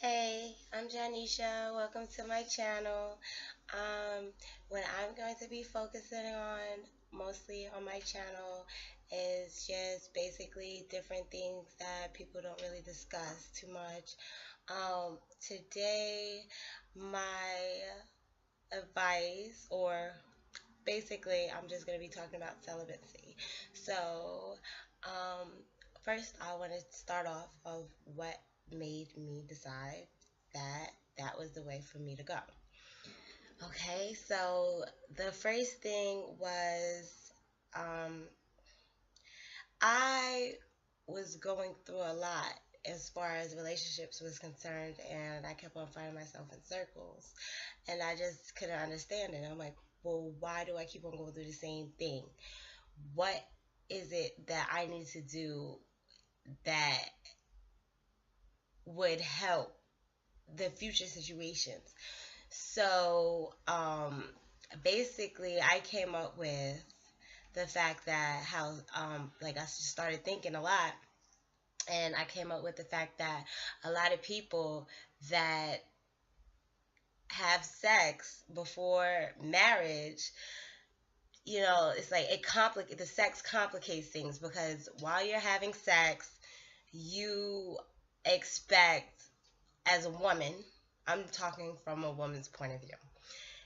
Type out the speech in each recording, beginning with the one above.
Hey, I'm Janisha. Welcome to my channel. What I'm going to be focusing on mostly on my channel is just basically different things that people don't really discuss too much. Today, my advice, or basically, I'm just going to be talking about celibacy. So, um, first, I want to start off of what made me decide that that was the way for me to go. Okay, so the first thing was um, I was going through a lot as far as relationships was concerned, and I kept on finding myself in circles, and I just couldn't understand it. I'm like, well, why do I keep on going through the same thing? What is it that I need to do that would help the future situations? So, basically, I came up with the fact that how, like, I just started thinking a lot, and I came up with the fact that a lot of people that have sex before marriage, it's like the sex complicates things because while you're having sex, you expect, as a woman, I'm talking from a woman's point of view,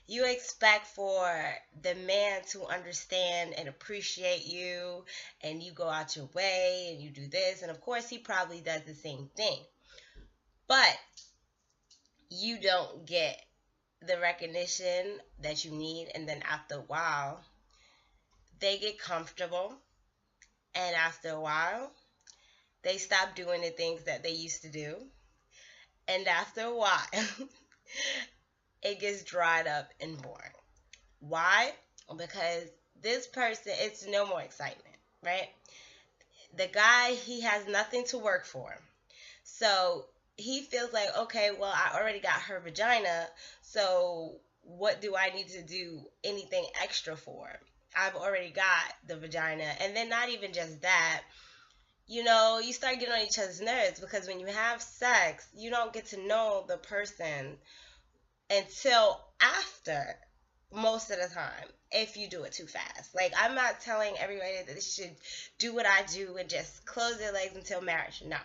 you expect for the man to understand and appreciate you, and you go out your way and you do this, and of course he probably does the same thing, but you don't get the recognition that you need, and then after a while they get comfortable, and after a while they stop doing the things that they used to do, and after a while it gets dried up and boring. Why? Because this person, it's no more excitement, right? The guy, he has nothing to work for. So he feels like, okay, well, I already got her vagina, so what do I need to do anything extra for? I've already got the vagina. And then not even just that, you start getting on each other's nerves because when you have sex, you don't get to know the person until after, most of the time, if you do it too fast. Like, I'm not telling everybody that they should do what I do and just close their legs until marriage. No,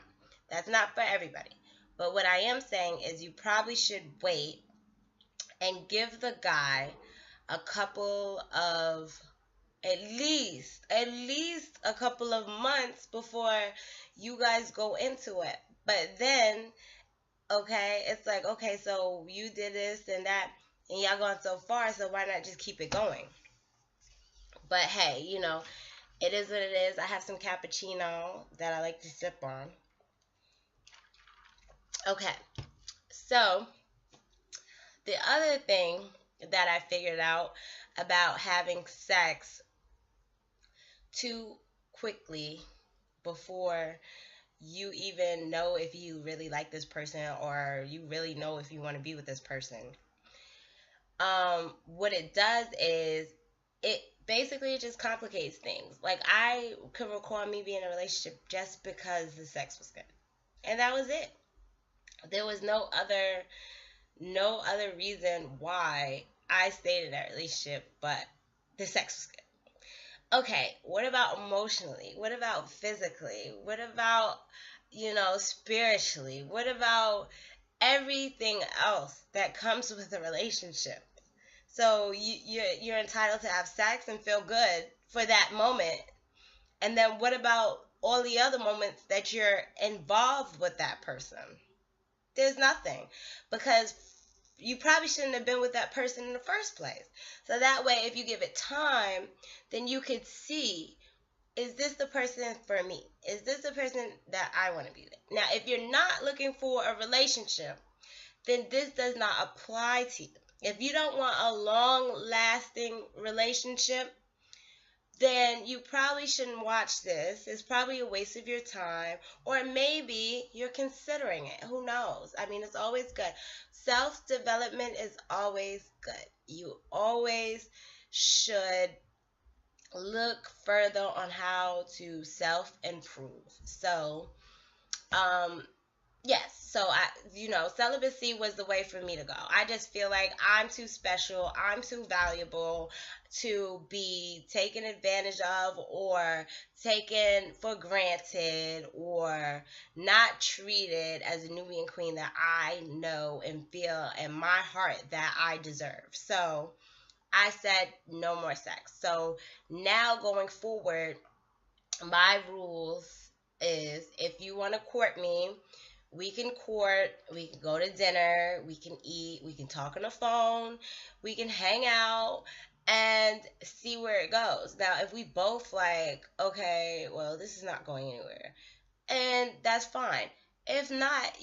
that's not for everybody. But what I am saying is you probably should wait and give the guy a couple of, at least a couple of months before you guys go into it. But then, okay, it's like, okay, so you did this and that, and y'all gone so far, so why not just keep it going? But hey, it is what it is. I have some cappuccino that I like to sip on. Okay, so the other thing that I figured out about having sex too quickly before you even know if you really like this person or you really know if you want to be with this person, what it does is it basically just complicates things. Like, I could recall me being in a relationship just because the sex was good, and that was it. There was no other reason why I stayed in that relationship, but the sex was good. Okay, what about emotionally? What about physically? What about, spiritually? What about everything else that comes with a relationship? So you're entitled to have sex and feel good for that moment. And then what about all the other moments that you're involved with that person? There's nothing, because you probably shouldn't have been with that person in the first place. So that way, if you give it time, then you could see, is this the person for me? Is this the person that I want to be with? Now, if you're not looking for a relationship, then this does not apply to you. If you don't want a long-lasting relationship, then you probably shouldn't watch this. It's probably a waste of your time. Or maybe you're considering it. Who knows? I mean, it's always good. Self-development is always good. You always should look further on how to self-improve. So, yes. So celibacy was the way for me to go. I just feel like I'm too special, I'm too valuable to be taken advantage of or taken for granted or not treated as a Nubian queen that I know and feel in my heart that I deserve. So I said no more sex. So now going forward, my rules is if you want to court me, we can court, we can go to dinner, we can eat, we can talk on the phone, we can hang out and see where it goes. Now, if we both like, okay, well, this is not going anywhere, and that's fine. If not,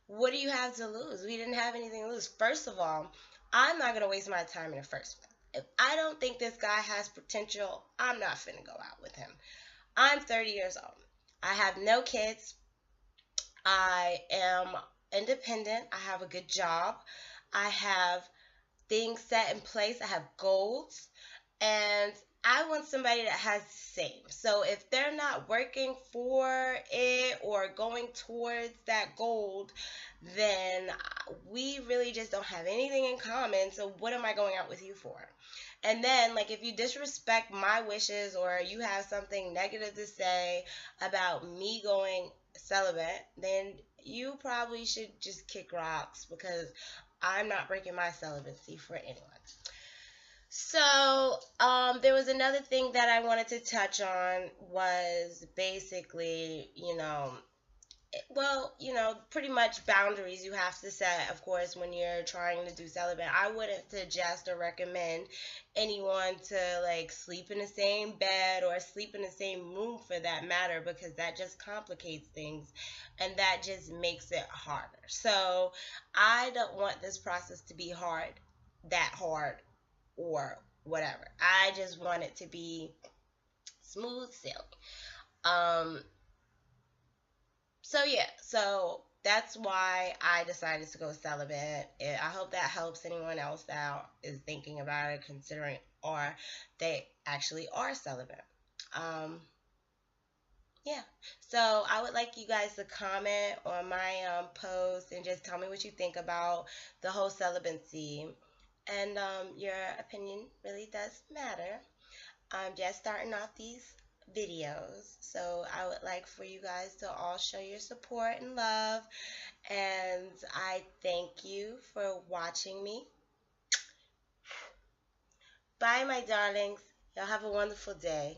what do you have to lose? We didn't have anything to lose. First of all, I'm not going to waste my time in the first place. If I don't think this guy has potential, I'm not finna go out with him. I'm 30 years old. I have no kids. I am independent. I have a good job. I have things set in place. I have goals. And I want somebody that has the same. So if they're not working for it or going towards that goal, then we really just don't have anything in common. So what am I going out with you for? And then, like, if you disrespect my wishes or you have something negative to say about me going celibate, then you probably should just kick rocks because I'm not breaking my celibacy for anyone. So, there was another thing that I wanted to touch on was basically, pretty much boundaries you have to set, of course, when you're trying to do celibate. I wouldn't suggest or recommend anyone to like sleep in the same bed or sleep in the same room for that matter, because that just complicates things and that just makes it harder. So I don't want this process to be hard or whatever. I just want it to be smooth sailing. Um, so that's why I decided to go celibate. I hope that helps anyone else that is thinking about it, considering or they actually are celibate. Um, yeah. So I would like you guys to comment on my post and just tell me what you think about the whole celibacy. And your opinion really does matter. I'm just starting off these videos, so I would like for you guys to all show your support and love, and I thank you for watching me. Bye, my darlings. Y'all have a wonderful day.